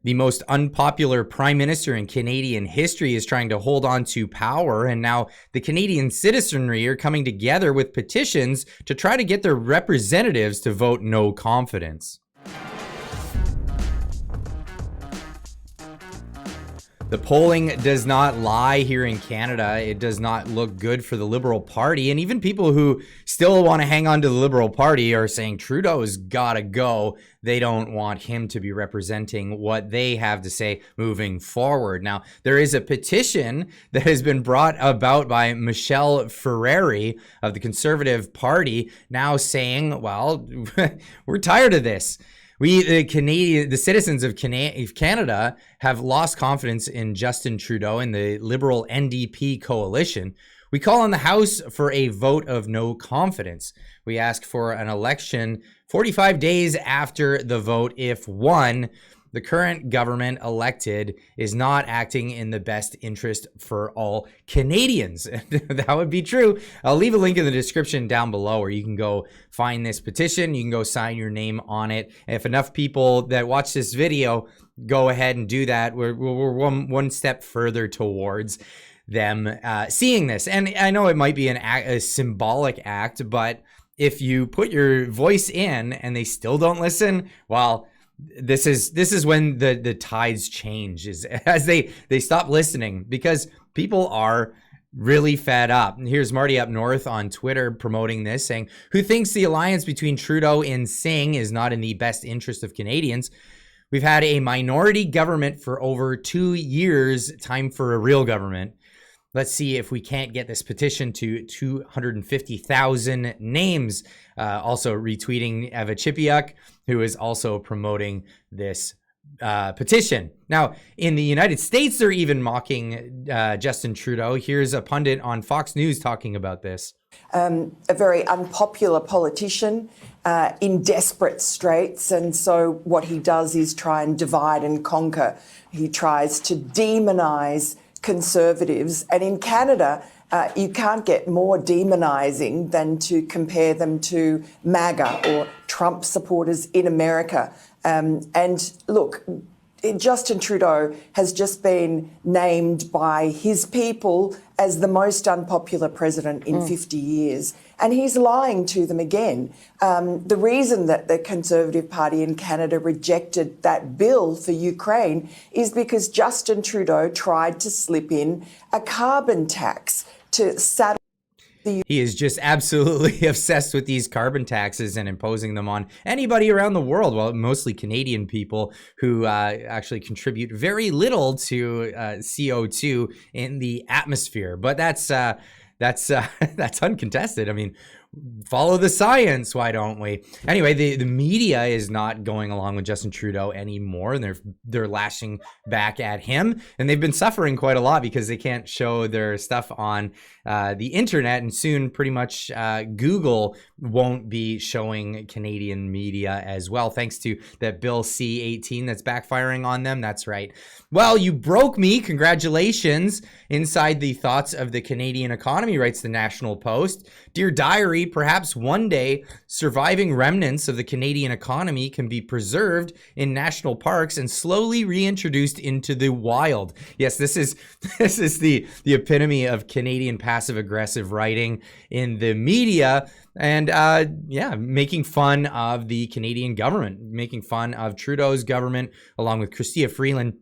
The most unpopular prime minister in Canadian history is trying to hold on to power, and now the Canadian citizenry are coming together with petitions to try to get their representatives to vote no confidence. The polling does not lie here in Canada. It does not look good for the Liberal Party. And even people who still want to hang on to the Liberal Party are saying Trudeau's got to go. They don't want him to be representing what they have to say moving forward. Now, there is a petition that has been brought about by Michelle Ferreri of the Conservative Party now saying, well, we're tired of this. The citizens of Canada have lost confidence in Justin Trudeau and the Liberal NDP coalition. We call on the House for a vote of no confidence. We ask for an election 45 days after the vote if, one, the current government elected is not acting in the best interest for all Canadians. That would be true. I'll leave a link in the description down below where you can go find this petition. You can go sign your name on it. And if enough people that watch this video go ahead and do that, we're one step further towards them seeing this. And I know it might be a symbolic act, but if you put your voice in and they still don't listen, well, this is when the tides change, is as they stop listening, because people are really fed up. And here's Marty up north on Twitter promoting this, saying, who thinks the alliance between Trudeau and Singh is not in the best interest of Canadians? We've had a minority government for over 2 years. Time for a real government. Let's see if we can't get this petition to 250,000 names. Also retweeting Eva Chipiuk, who is also promoting this petition. Now, in the United States, they're even mocking Justin Trudeau. Here's a pundit on Fox News talking about this. A very unpopular politician in desperate straits. And so what he does is try and divide and conquer. He tries to demonize Conservatives. And in Canada, you can't get more demonizing than to compare them to MAGA or Trump supporters in America. And look, Justin Trudeau has just been named by his people as the most unpopular president in 50 years. And he's lying to them again. The reason that the Conservative Party in Canada rejected that bill for Ukraine is because Justin Trudeau tried to slip in a carbon tax to satisfy. He is just absolutely obsessed with these carbon taxes and imposing them on anybody around the world. Well, mostly Canadian people who actually contribute very little to CO2 in the atmosphere. But that's uncontested. I mean, follow the science, why don't we? Anyway, the media is not going along with Justin Trudeau anymore, and they're lashing back at him, and they've been suffering quite a lot because they can't show their stuff on the internet, and soon pretty much Google won't be showing Canadian media as well, thanks to that Bill C-18 that's backfiring on them. That's right. Well, you broke me. Congratulations. Inside the thoughts of the Canadian economy, writes the National Post. Dear Diary, perhaps one day surviving remnants of the Canadian economy can be preserved in national parks and slowly reintroduced into the wild. Yes, this is the epitome of Canadian passive aggressive writing in the media, and making fun of the Canadian government, making fun of Trudeau's government along with Chrystia Freeland.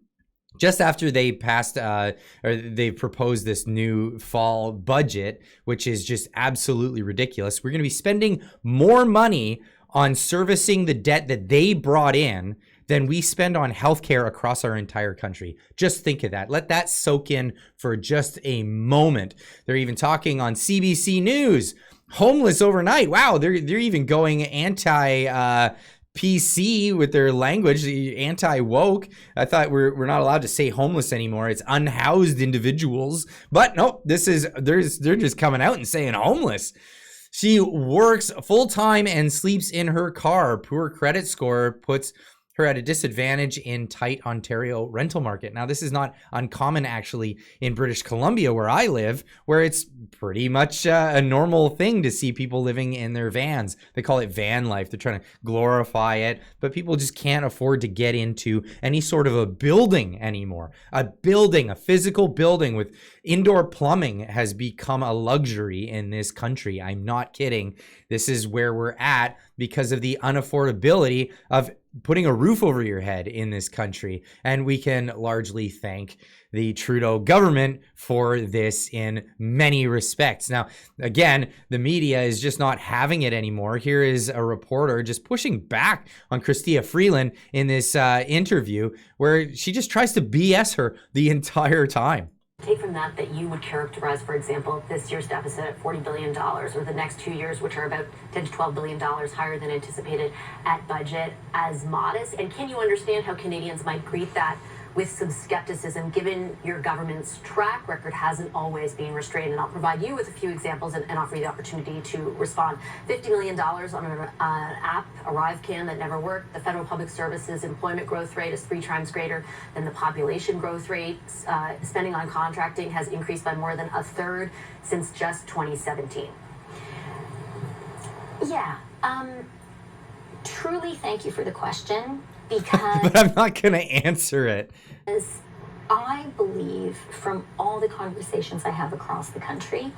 Just after they passed or they proposed this new fall budget, which is just absolutely ridiculous. We're going to be spending more money on servicing the debt that they brought in than we spend on healthcare across our entire country. Just think of that. Let that soak in for just a moment. They're even talking on CBC News. Homeless overnight. Wow, they're even going PC with their language, anti-woke. I thought we're not allowed to say homeless anymore. It's unhoused individuals. But nope, they're just coming out and saying homeless. She works full-time and sleeps in her car. Poor credit score puts her at a disadvantage in tight Ontario rental market. Now, this is not uncommon actually in British Columbia, where I live, where it's pretty much a normal thing to see people living in their vans. They call it van life. They're trying to glorify it, but people just can't afford to get into any sort of a building anymore. A building, a physical building with indoor plumbing has become a luxury in this country. I'm not kidding. This is where we're at because of the unaffordability of putting a roof over your head in this country. And we can largely thank the Trudeau government for this in many respects. Now, again, the media is just not having it anymore. Here is a reporter just pushing back on Chrystia Freeland in this interview where she just tries to BS her the entire time. Take from that you would characterize, for example, this year's deficit at $40 billion, or the next 2 years, which are about $10 to $12 billion higher than anticipated at budget, as modest? And can you understand how Canadians might greet that with some skepticism, given your government's track record hasn't always been restrained? And I'll provide you with a few examples and offer you the opportunity to respond. $50 million on an app, ArriveCan, that never worked. The federal public services employment growth rate is 3 times greater than the population growth rate. Spending on contracting has increased by more than a third since just 2017. Yeah, truly thank you for the question, because but I'm not going to answer it. I believe from all the conversations I have across the country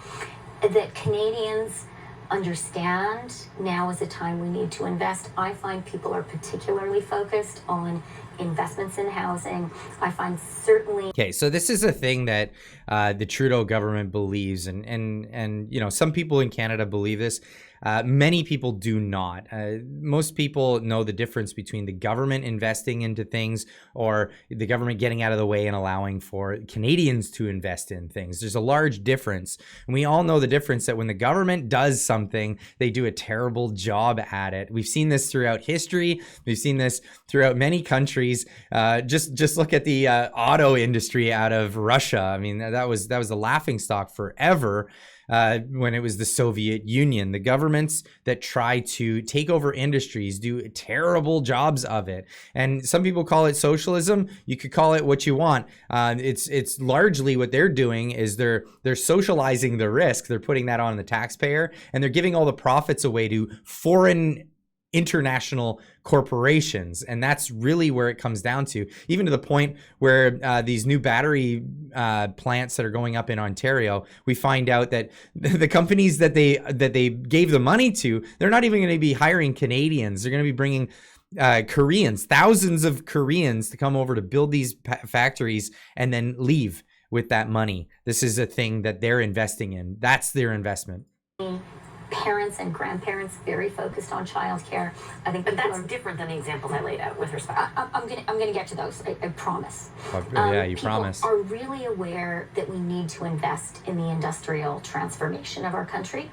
that Canadians understand now is a time we need to invest. I find people are particularly focused on investments in housing. I find certainly... Okay, so this is a thing that the Trudeau government believes, and you know, some people in Canada believe this. Many people do not. Most people know the difference between the government investing into things or the government getting out of the way and allowing for Canadians to invest in things. There's a large difference. And we all know the difference that when the government does something, they do a terrible job at it. We've seen this throughout history. We've seen this throughout many countries. Just look at the auto industry out of Russia. I mean, that was the laughingstock forever. When it was the Soviet Union. The governments that try to take over industries do terrible jobs of it. And some people call it socialism. You could call it what you want. It's largely what they're doing is they're socializing the risk. They're putting that on the taxpayer, and they're giving all the profits away to foreign international corporations. And that's really where it comes down to, even to the point where these new battery plants that are going up in Ontario, we find out that the companies that they gave the money to, they're not even going to be hiring Canadians. They're going to be bringing Koreans, thousands of Koreans, to come over to build these factories and then leave with that money. This is a thing that they're investing in. That's their investment. Parents and grandparents very focused on childcare. I think, but that's different than the examples I laid out with respect. I'm gonna get to those. I promise. Yeah, you promise. People are really aware that we need to invest in the industrial transformation of our country,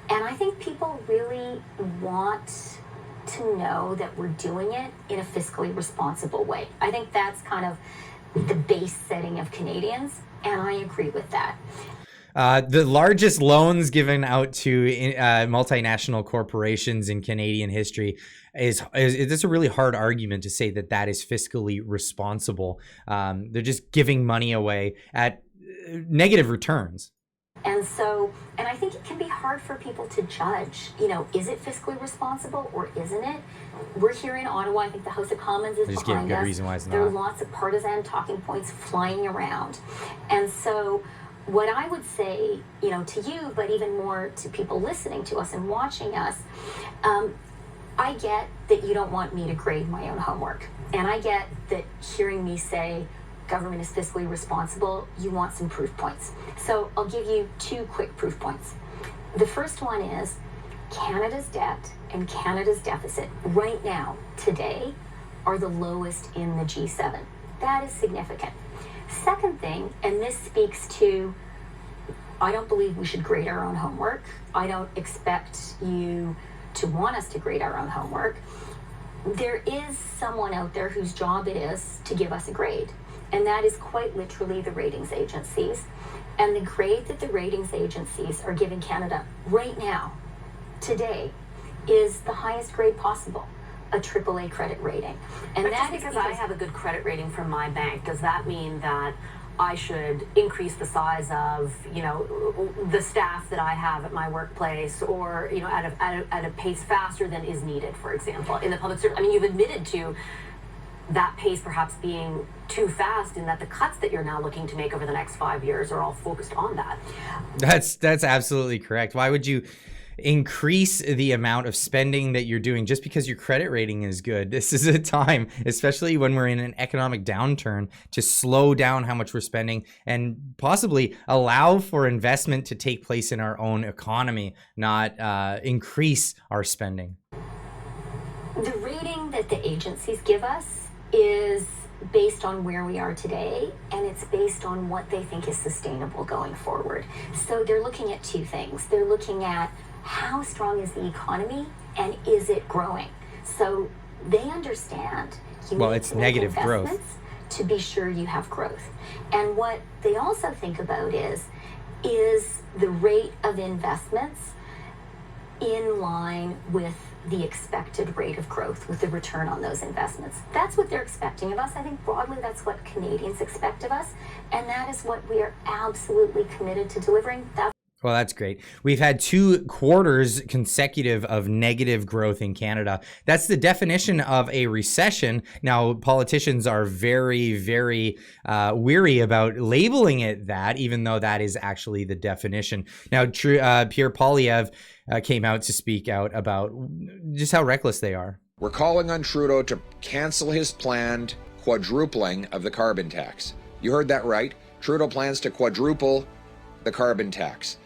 and I think people really want to know that we're doing it in a fiscally responsible way. I think that's kind of the base setting of Canadians, and I agree with that. The largest loans given out to multinational corporations in Canadian history is it's a really hard argument to say that is fiscally responsible. They're just giving money away at negative returns. And I think it can be hard for people to judge, is it fiscally responsible or isn't it? We're here in Ottawa. I think the House of Commons is behind us. Reason why it's not. There are lots of partisan talking points flying around. And so what I would say, to you, but even more to people listening to us and watching us, I get that you don't want me to grade my own homework. And I get that hearing me say government is fiscally responsible, you want some proof points. So I'll give you 2 quick proof points. The first one is Canada's debt and Canada's deficit right now, today, are the lowest in the G7. That is significant. Second thing, and this speaks to, I don't believe we should grade our own homework. I don't expect you to want us to grade our own homework. There is someone out there whose job it is to give us a grade, and that is quite literally the ratings agencies. And the grade that the ratings agencies are giving Canada right now, today, is the highest grade possible. a AAA credit rating. And But that just is because I have a good credit rating from my bank, does that mean that I should increase the size of, the staff that I have at my workplace, or, at a pace faster than is needed, for example, in the public service? I mean, you've admitted to that pace perhaps being too fast, in that the cuts that you're now looking to make over the next 5 years are all focused on that. That's absolutely correct. Why would you increase the amount of spending that you're doing just because your credit rating is good? This is a time, especially when we're in an economic downturn, to slow down how much we're spending and possibly allow for investment to take place in our own economy, not increase our spending. The rating that the agencies give us is based on where we are today, and it's based on what they think is sustainable going forward. So they're looking at two things. They're looking at how strong is the economy and is it growing? So they understand you need it's to make negative growth investments to be sure you have growth. And what they also think about is the rate of investments in line with the expected rate of growth, with the return on those investments. That's what they're expecting of us. I think broadly that's what Canadians expect of us, and that is what we are absolutely committed to delivering. Well, that's great. We've had 2 quarters consecutive of negative growth in Canada. That's the definition of a recession. Now, politicians are very, very weary about labeling it that, even though that is actually the definition. Now, Pierre Poilievre came out to speak out about just how reckless they are. We're calling on Trudeau to cancel his planned quadrupling of the carbon tax. You heard that right. Trudeau plans to quadruple the carbon tax.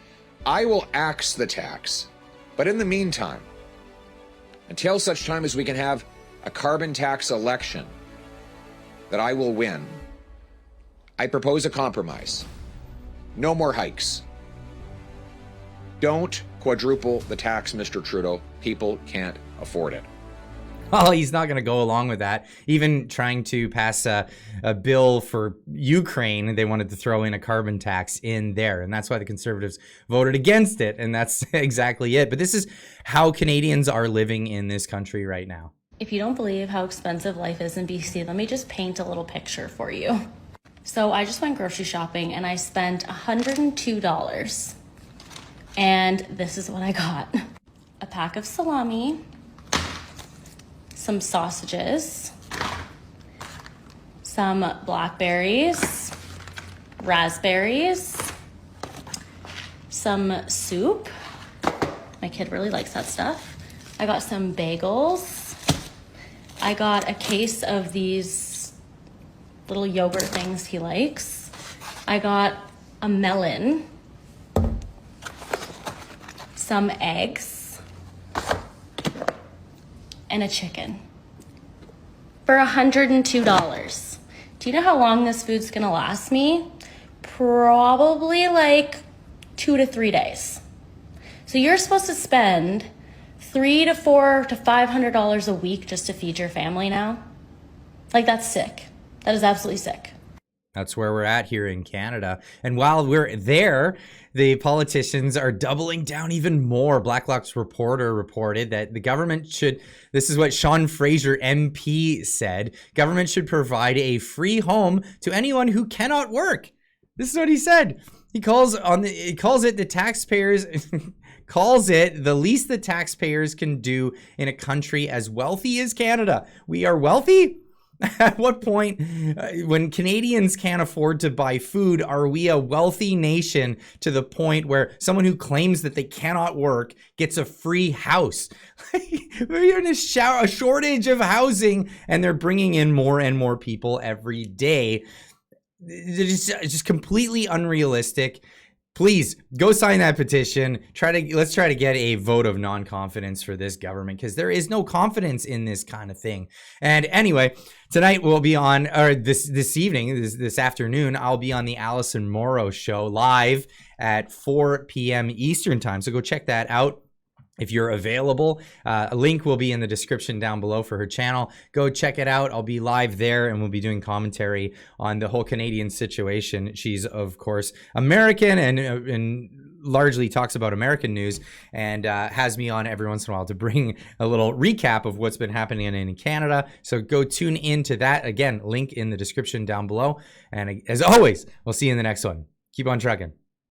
I will axe the tax, but in the meantime, until such time as we can have a carbon tax election that I will win, I propose a compromise. No more hikes. Don't quadruple the tax, Mr. Trudeau. People can't afford it. Well, he's not going to go along with that. Even trying to pass a bill for Ukraine, they wanted to throw in a carbon tax in there. And that's why the Conservatives voted against it. And that's exactly it. But this is how Canadians are living in this country right now. If you don't believe how expensive life is in BC, let me just paint a little picture for you. So I just went grocery shopping and I spent $102. And this is what I got. A pack of salami, some sausages, some blackberries, raspberries, some soup. My kid really likes that stuff. I got some bagels. I got a case of these little yogurt things he likes. I got a melon, some eggs, and a chicken for $102. Do you know how long this food's gonna last me? Probably like 2 to 3 days. So you're supposed to spend $300 to $400 to $500 a week just to feed your family now? Like, that's sick. That is absolutely sick. That's where we're at here in Canada. And while we're there, the politicians are doubling down even more. Blacklock's reporter reported that the government should, this is what Sean Fraser MP said, government should provide a free home to anyone who cannot work. This is what he said. He calls it the taxpayers, calls it the least the taxpayers can do in a country as wealthy as Canada. We are wealthy? At what point, when Canadians can't afford to buy food, are we a wealthy nation to the point where someone who claims that they cannot work gets a free house? We're in a shortage of housing, and they're bringing in more and more people every day. It's just completely unrealistic. Please go sign that petition. Let's try to get a vote of non-confidence for this government, because there is no confidence in this kind of thing. And anyway, tonight we'll be on, or this evening, this afternoon, I'll be on the Allison Morrow show live at 4 p.m. Eastern time. So go check that out. if you're available. A link will be in the description down below for her channel. Go check it out. I'll be live there and we'll be doing commentary on the whole Canadian situation. She's, of course, American and largely talks about American news, and has me on every once in a while to bring a little recap of what's been happening in Canada. So go tune into that. Again, link in the description down below. And as always, we'll see you in the next one. Keep on trucking.